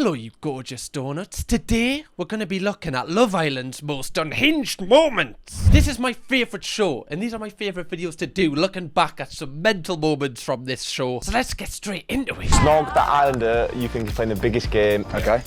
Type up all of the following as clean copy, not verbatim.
Hello, you gorgeous donuts. Today, we're going to be looking at Love Island's most unhinged moments. This is my favourite show, and these are my favourite videos to do, looking back at some mental moments from this show. So let's get straight into it. Snog that islander, you think you're playing the biggest game. Okay.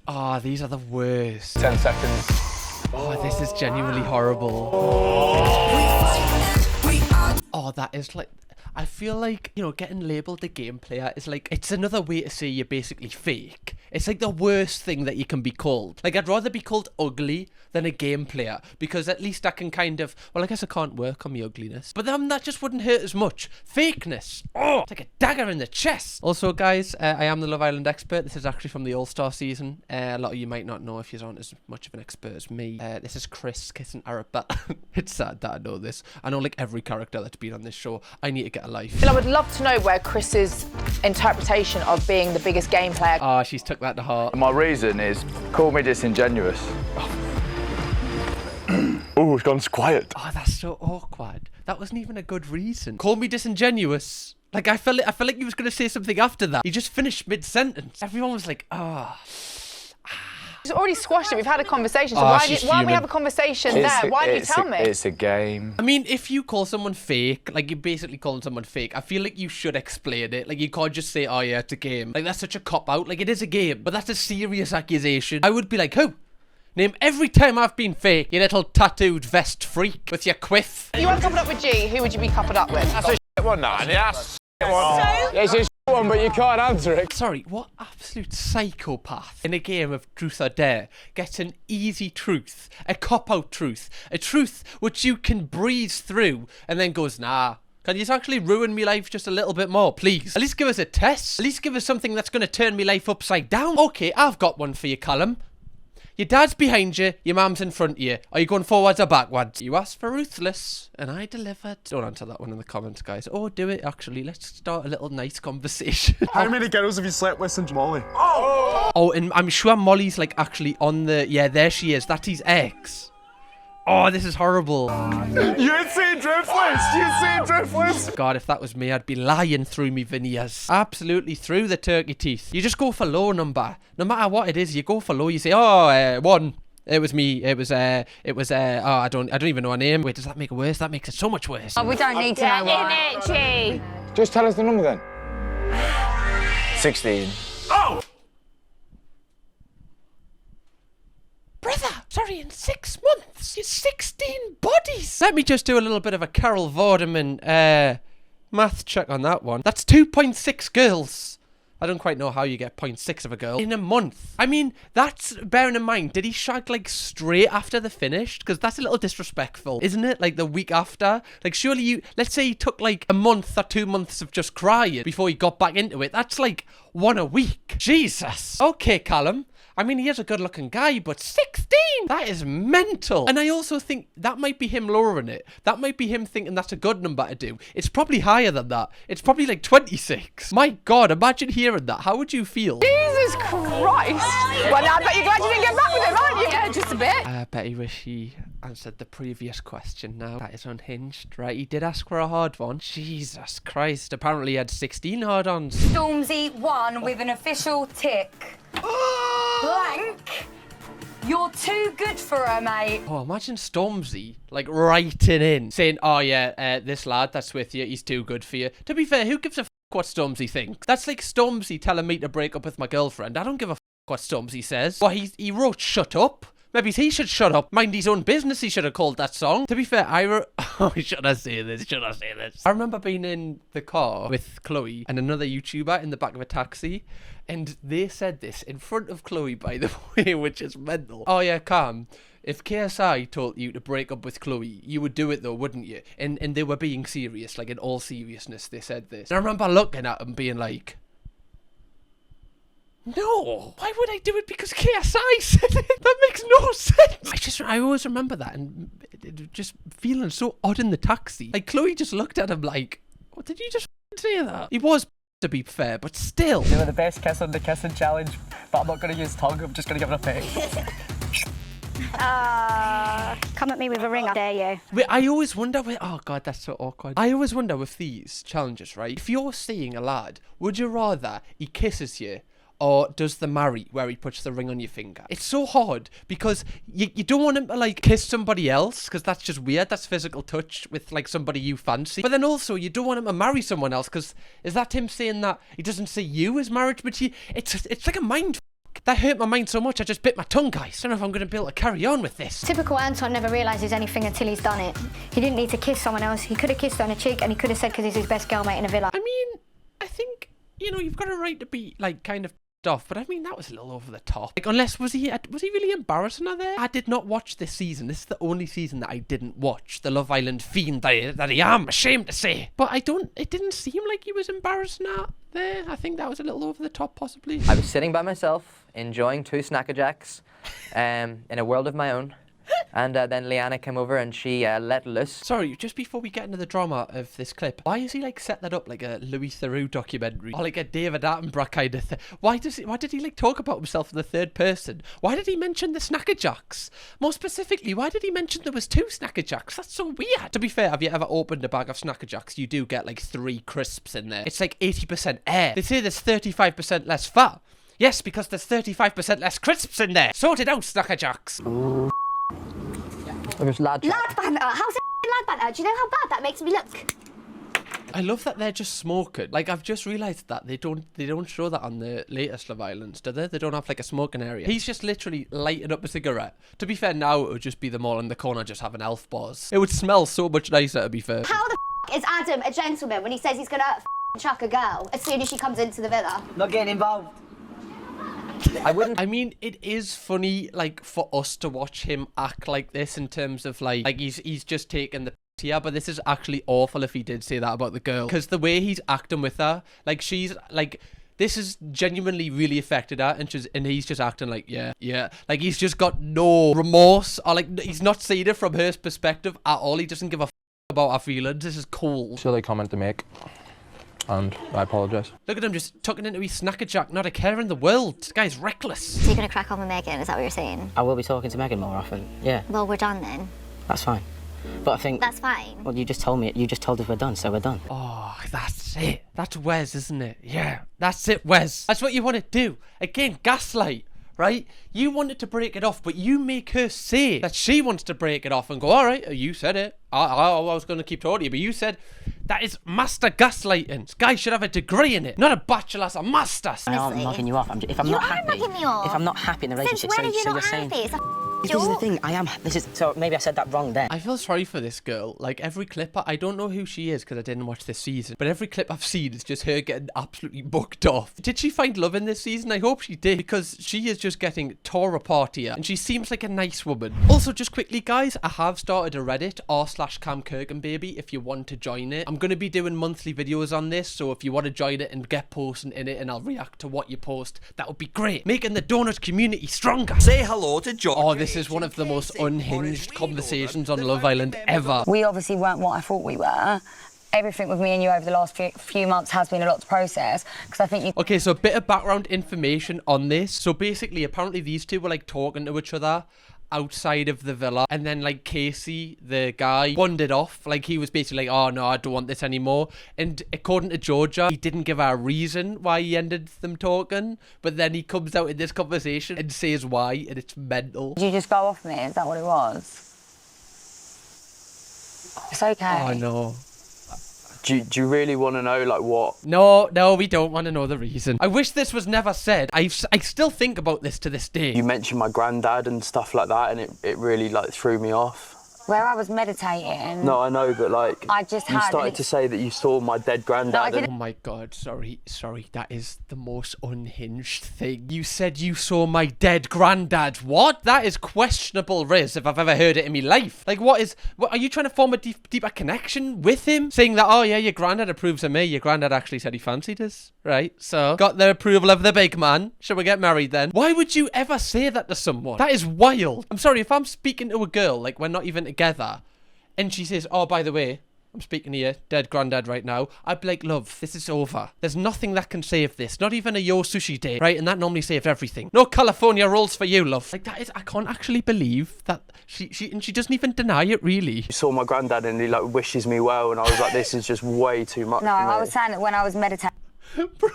Oh, these are the worst. 10 seconds. Oh, this is genuinely horrible. Oh, that is like... I feel like, you know, getting labelled a game player is like, it's another way to say you're basically fake. It's like the worst thing that you can be called. Like, I'd rather be called ugly than a game player, because at least I can kind of, well, I guess I can't work on my ugliness, but then that just wouldn't hurt as much. Fakeness. Oh, it's like a dagger in the chest. Also, guys, I am the Love Island expert. This is actually from the All-Star season. A lot of you might not know if you aren't as much of an expert as me. This is Chris kissing Arabella. It's sad that I know this. I know like every character that's been on this show. I need to get a life. Well, I would love to know where Chris's interpretation of being the biggest game player. Ah, she's took that to heart. My reason is, call me disingenuous. Oh, it's gone quiet. Oh, that's so awkward. That wasn't even a good reason. Call me disingenuous. Like, I felt like he was going to say something after that. He just finished mid-sentence. Everyone was like, oh. He's already squashed it. We've had a conversation. So Oh, why she's don't we fuming. have a conversation there? Why don't you tell me? It's a game. I mean, if you call someone fake, like you're basically calling someone fake, I feel like you should explain it. Like, you can't just say, oh yeah, it's a game. Like, that's such a cop-out. Like, it is a game, but that's a serious accusation. I would be like, who? Name every time I've been fake, you little tattooed vest freak with your quiff. If you weren't coupled up with G, who would you be coupled up with? That's a shit one, that. That's a shit one. It's a shit one, but you can't answer it. Sorry, what absolute psychopath in a game of truth or dare gets an easy truth, a cop-out truth, a truth which you can breeze through and then goes, nah. Can you actually ruin me life just a little bit more, please? At least give us a test. At least give us something that's going to turn me life upside down. Okay, I've got one for you, Callum. Your dad's behind you, your mum's in front of you. Are you going forwards or backwards? You asked for ruthless, and I delivered. Don't answer that one in the comments, guys. Or do it, actually. Let's start a little nice conversation. How many girls have you slept with since Molly? Oh, and I'm sure Molly's, like, actually on the... Yeah, there she is. That's his ex. Oh, this is horrible. You insane driftless! You insane driftless! God, if that was me, I'd be lying through me veneers. Absolutely through the turkey teeth. You just go for low number. No matter what it is, you go for low. You say, oh, one. It was me. Oh, I don't even know her name. Wait, does that make it worse? That makes it so much worse. Oh, we don't need to know why. Just tell us the number then. 16. Oh! Brother, sorry, in 6 months, you're 16 bodies. Let me just do a little bit of a Carol Vorderman math check on that one. That's 2.6 girls. I don't quite know how you get 0.6 of a girl in a month. I mean, that's, bearing in mind, did he shag like straight after the finished? Because that's a little disrespectful, isn't it? Like the week after? Like surely let's say he took like a month or 2 months of just crying before he got back into it. That's like one a week. Jesus. Okay, Callum. I mean, he is a good-looking guy, but 16? That is mental. And I also think that might be him lowering it. That might be him thinking that's a good number to do. It's probably higher than that. It's probably like 26. My God, imagine hearing that. How would you feel? Jesus Christ! Well, now I bet you're glad you didn't get back with him, aren't you? Yeah, just a bit. I bet he wish he answered the previous question now. That is unhinged, right? He did ask for a hard one. Jesus Christ. Apparently he had 16 hard-ons. Stormzy won with an official tick. Blank. You're too good for her, mate. Oh, imagine Stormzy, like, writing in, saying, oh, yeah, this lad that's with you, he's too good for you. To be fair, who gives a f*** what Stormzy thinks? That's like Stormzy telling me to break up with my girlfriend. I don't give a f*** what Stormzy says. Well, he wrote shut up. Maybe he should shut up. Mind his own business, he should have called that song. To be fair, oh, should I say this? Should I say this? I remember being in the car with Chloe and another YouTuber in the back of a taxi, and they said this in front of Chloe, by the way, which is mental. Oh yeah, Cam, if KSI told you to break up with Chloe, you would do it though, wouldn't you? And they were being serious, like in all seriousness, they said this. And I remember looking at them being like, no, why would I do it because KSI said it? That makes no sense. I always remember that and just feeling so odd in the taxi. Like Chloe just looked at him like, what, did you just say that? He was, to be fair, but still. They were the best kiss on the kissing challenge, but I'm not going to use tongue, I'm just going to give it a peck. Come at me with a ring, I dare you. Wait, I always wonder, oh God, that's so awkward. I always wonder with these challenges, right? If you're seeing a lad, would you rather he kisses you or does the marry, where he puts the ring on your finger? It's so hard because you don't want him to like kiss somebody else because that's just weird. That's physical touch with like somebody you fancy. But then also you don't want him to marry someone else because is that him saying that he doesn't see you as marriage material? It's like a mind f***. That hurt my mind so much I just bit my tongue, guys. I don't know if I'm going to be able to carry on with this. Typical Anton never realises anything until he's done it. He didn't need to kiss someone else. He could have kissed her on the cheek and he could have said because he's his best girlmate in a villa. I mean, I think, you know, you've got a right to be like kind of off, but I mean that was a little over the top. Like, unless was he really embarrassing her there? I did not watch this season. This is the only season that I didn't watch. The Love Island fiend that I am ashamed to say. But it didn't seem like he was embarrassing her there. I think that was a little over the top, possibly. I was sitting by myself, enjoying 2 Snacker Jacks, in a world of my own. And then Leanna came over and she let loose. Sorry, just before we get into the drama of this clip, why has he like set that up like a Louis Theroux documentary or like a David Attenborough kind of thing? Why did he like talk about himself in the third person? Why did he mention the Snacker Jacks? More specifically, why did he mention there was 2 Snacker Jacks? That's so weird. To be fair, have you ever opened a bag of Snacker Jacks? You do get like 3 crisps in there. It's like 80% air. They say there's 35% less fat. Yes, because there's 35% less crisps in there. Sort it out, Snacker Jacks. It was lad chat. Lad banter? How's it lad banter? Do you know how bad that makes me look? I love that they're just smoking. Like, I've just realised that they don't show that on the latest Love Islands, do they? They don't have like a smoking area. He's just literally lighting up a cigarette. To be fair, now it would just be them all in the corner just having elf bars. It would smell so much nicer, to be fair. How the is Adam a gentleman when he says he's gonna chuck a girl as soon as she comes into the villa? Not getting involved. I wouldn't. I mean, it is funny, like, for us to watch him act like this in terms of, like he's just taking the here, but this is actually awful if he did say that about the girl. Because the way he's acting with her, like, she's, like, this has genuinely really affected her, and he's just acting like, yeah. Like, he's just got no remorse, or, like, he's not seeing it from her perspective at all. He doesn't give a f*** about her feelings. This is cool. Silly comment to make. And I apologise. Look at him just tucking into his Snacker Jack, not a care in the world. This guy's reckless. So you're gonna crack on with Megan, is that what you're saying? I will be talking to Megan more often, yeah. Well, we're done then. That's fine. But I think... That's fine. Well, you just told us we're done, so we're done. Oh, that's it. That's Wes, isn't it? Yeah, that's it, Wes. That's what you want to do. Again, gaslight, right? You wanted to break it off, but you make her say that she wants to break it off and go, all right, you said it. I was going to keep talking to you, but you said that is master gaslighting. This guy should have a degree in it, not a bachelor's, a master's. I am mugging you off. If I'm not happy, if I'm not happy in the relationship, Since when are you so not you're happy? saying... It's a This is the thing, so maybe I said that wrong then. I feel sorry for this girl. Like, every clip, I don't know who she is because I didn't watch this season, but every clip I've seen is just her getting absolutely booked off. Did she find love in this season? I hope she did, because she is just getting tore apart here, and she seems like a nice woman. Also, just quickly, guys, I have started a Reddit, r/CamKirkenBaby, if you want to join it. I'm going to be doing monthly videos on this, so if you want to join it and get posting in it, and I'll react to what you post, that would be great. Making the donut community stronger. Say hello to George. Oh, this is one of the most unhinged conversations on Love Island ever. We obviously weren't what I thought we were. Everything with me and you over the last few months has been a lot to process, because I think you... Okay, so a bit of background information on this. So basically, apparently these two were like talking to each other outside of the villa, and then like Casey, the guy, wandered off. Like, he was basically like, oh no, I don't want this anymore. And according to Georgia, he didn't give her a reason why he ended them talking, but then he comes out in this conversation and says why, and it's mental. Did you just go off me? Is that what it was? It's okay. Oh no. Do you really want to know, like, what? No, we don't want to know the reason. I wish this was never said. I still think about this to this day. You mentioned my granddad and stuff like that, and it really, like, threw me off. Where I was meditating... No, I know, but, like, I just you started to say that you saw my dead granddad. No, I didn't. Oh my god, sorry, that is the most unhinged thing. You said you saw my dead granddad. What? That is questionable, Riz, if I've ever heard it in my life. Like, what are you trying to form a deeper connection with him? Saying that, oh yeah, your granddad approves of me. Your granddad actually said he fancied us, right? So, got the approval of the big man. Shall we get married then? Why would you ever say that to someone? That is wild. I'm sorry, if I'm speaking to a girl, like, we're not even together, and she says, oh, by the way, I'm speaking to your dead granddad right now, I'd be like, love, this is over. There's nothing that can save this. Not even a yo sushi day, right? And that normally saved everything. No California rolls for you, love. Like, that is, I can't actually believe that she doesn't even deny it, really. You saw my granddad and he, like, wishes me well, and I was like, this is just way too much No, for me. I was saying that when I was meditating... Bro,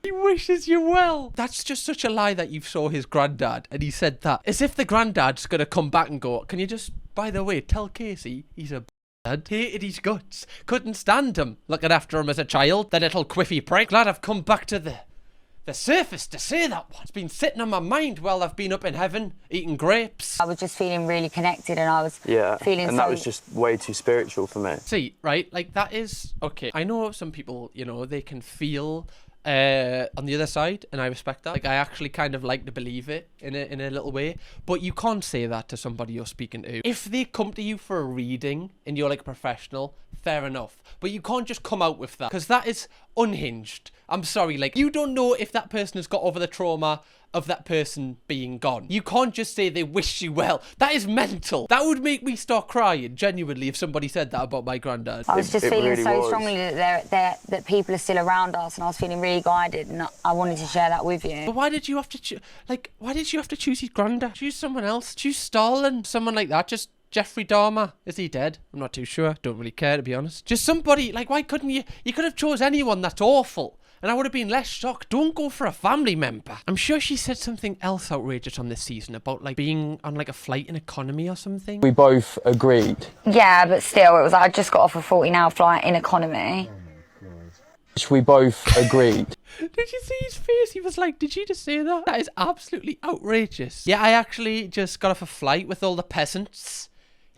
He wishes you well. That's just such a lie that you saw his granddad and he said that. As if the granddad's gonna come back and go, can you just, by the way, tell Casey he's a hated his guts. Couldn't stand him. Looking after him as a child. The little quiffy prick. Glad I've come back to the surface to say that one. It's been sitting on my mind while I've been up in heaven eating grapes. I was just feeling really connected and I was feeling and that was just way too spiritual for me. See, right, like that is, okay, I know some people, you know, they can feel on the other side, and I respect that. Like, I actually kind of like to believe it in a little way, but you can't say that to somebody you're speaking to. If they come to you for a reading and you're like a professional, fair enough, but you can't just come out with that, because that is unhinged. I'm sorry, like, you don't know if that person has got over the trauma of that person being gone. You can't just say they wish you well. That is mental. That would make me start crying, genuinely, if somebody said that about my granddad. I was just feeling really so strongly that people are still around us, and I was feeling really guided, and I wanted to share that with you. But why did you have to why did you have to choose his granddad? Choose someone else. Choose Stalin. Someone like that. Just Jeffrey Dahmer. Is he dead? I'm not too sure. Don't really care, to be honest. Just somebody, like, why couldn't you? You could have chose anyone that's awful, and I would have been less shocked. Don't go for a family member. I'm sure she said something else outrageous on this season about, like, being on, like, a flight in economy or something. We both agreed. Yeah, but still, it was I just got off a 40-hour flight in economy. We both agreed. Did you see his face? He was like, did you just say that? That is absolutely outrageous. Yeah, I actually just got off a flight with all the peasants.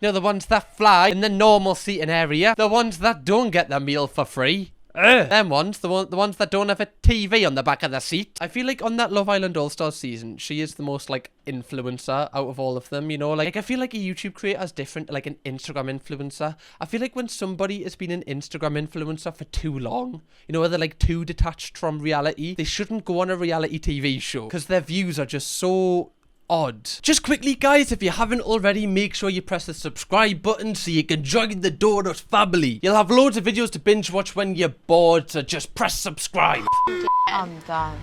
You know, the ones that fly in the normal seating area. The ones that don't get their meal for free. Them ones, the ones that don't have a TV on the back of the seat. I feel like on that Love Island All-Stars season, she is the most, like, influencer out of all of them, you know? Like, I feel like a YouTube creator is different to, like, an Instagram influencer. I feel like when somebody has been an Instagram influencer for too long, you know, they're, like, too detached from reality, they shouldn't go on a reality TV show, because their views are just so odd. Just quickly, guys, if you haven't already, make sure you press the subscribe button so you can join the Donut family. You'll have loads of videos to binge watch when you're bored, so just press subscribe. I'm done.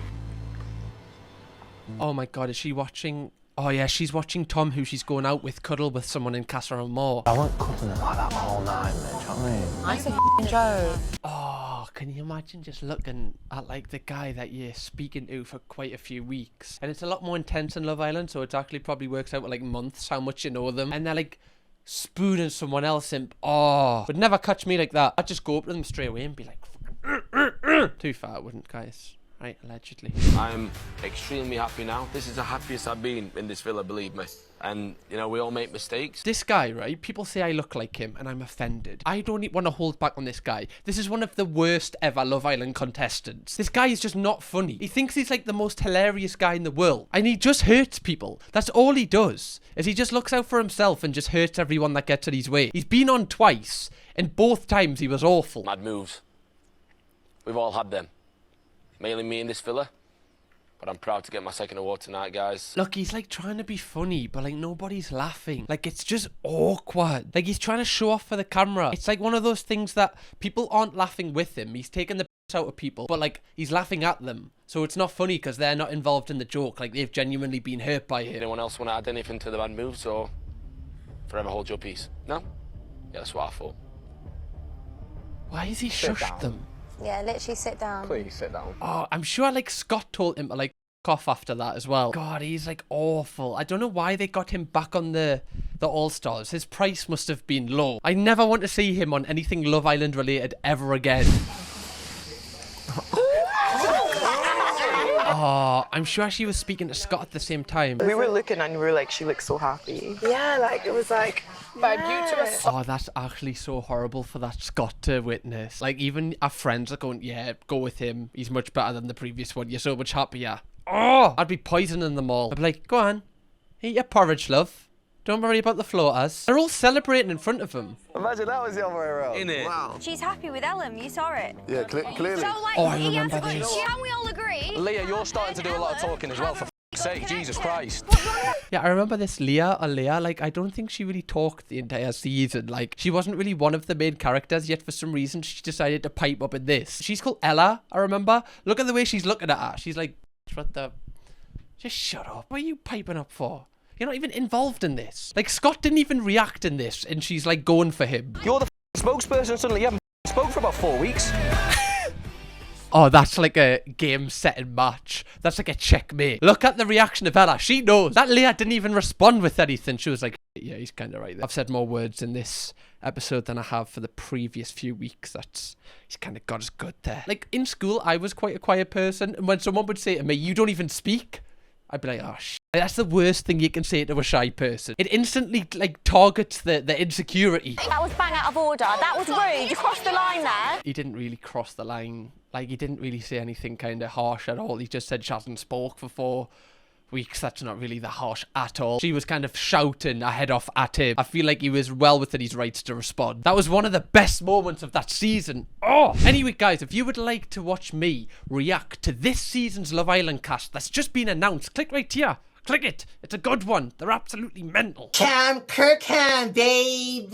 Oh my god, is she watching? Oh yeah, she's watching Tom, who she's going out with, cuddle with someone in Casa Amor. I won't cuddle like that all night, man. Do you know what I mean? That's a f***ing joke. Oh, can you imagine just looking at, like, the guy that you're speaking to for quite a few weeks? And it's a lot more intense in Love Island, so it actually probably works out with, like, months how much you know them. And they're, like, spooning someone else in. Oh, would never catch me like that. I'd just go up to them straight away and be like, too far, I wouldn't, guys. Right, allegedly. I'm extremely happy now. This is the happiest I've been in this villa, believe me. And, you know, we all make mistakes. This guy, right? People say I look like him, and I'm offended. I don't want to hold back on this guy. This is one of the worst ever Love Island contestants. This guy is just not funny. He thinks he's like the most hilarious guy in the world. And he just hurts people. That's all he does. Is he just looks out for himself and just hurts everyone that gets in his way. He's been on twice, and both times he was awful. Mad moves. We've all had them. Mainly me in this villa. But I'm proud to get my second award tonight, guys. Look, he's like trying to be funny, but like nobody's laughing. Like, it's just awkward. Like, he's trying to show off for the camera. It's like one of those things that people aren't laughing with him. He's taking the piss out of people, but like, he's laughing at them. So it's not funny because they're not involved in the joke. Like, they've genuinely been hurt by it. Anyone else want to add anything to the bad moves, or forever hold your peace? No? Yeah, that's what I thought. Why has he shushed them? Yeah, literally sit down. Please sit down. Oh, I'm sure like Scott told him to like off after that as well. God, he's like awful. I don't know why they got him back on the All-Stars. His price must have been low. I never want to see him on anything Love Island related ever again. Oh, I'm sure she was speaking to Scott at the same time. We were looking and we were like, she looks so happy. Yeah, like it was like, oh, that's actually so horrible for that Scott to witness. Like, even our friends are going, yeah, go with him. He's much better than the previous one. You're so much happier. Oh, I'd be poisoning them all. I'd be like, go on, eat your porridge, love. Don't worry about the floaters. They're all celebrating in front of him. Imagine that was the other way around. Innit? Wow. She's happy with Ellen, you saw it. Yeah, clearly. So, like, Oh, I remember this. Can we all agree? Leah, you're starting to do a lot of talking as well, for f***'s sake, Jesus Christ. Yeah, I remember this Leah, like, I don't think she really talked the entire season. Like, she wasn't really one of the main characters, yet for some reason she decided to pipe up in this. She's called Ella, I remember. Look at the way she's looking at her. She's like, what the... Just shut up. What are you piping up for? You're not even involved in this. Like, Scott didn't even react in this, and she's like going for him. You're the spokesperson, suddenly you haven't spoke for about 4 weeks. Oh, that's like a game-setting match. That's like a checkmate. Look at the reaction of Ella. She knows. That Leah didn't even respond with anything. She was like, yeah, he's kind of right there. I've said more words in this episode than I have for the previous few weeks. He's kind of got us good there. Like, in school, I was quite a quiet person. And when someone would say to me, you don't even speak, I'd be like, oh, shit. That's the worst thing you can say to a shy person. It instantly, like, targets the insecurity. That was bang out of order. That was rude. You crossed the line there. He didn't really cross the line. Like, he didn't really say anything kind of harsh at all. He just said she hasn't spoke for 4 weeks. That's not really that harsh at all. She was kind of shouting her head off at him. I feel like he was well within his rights to respond. That was one of the best moments of that season. Oh! Anyway, guys, if you would like to watch me react to this season's Love Island cast that's just been announced, click right here. Click it. It's a good one. They're absolutely mental. Cam Kirkham, baby.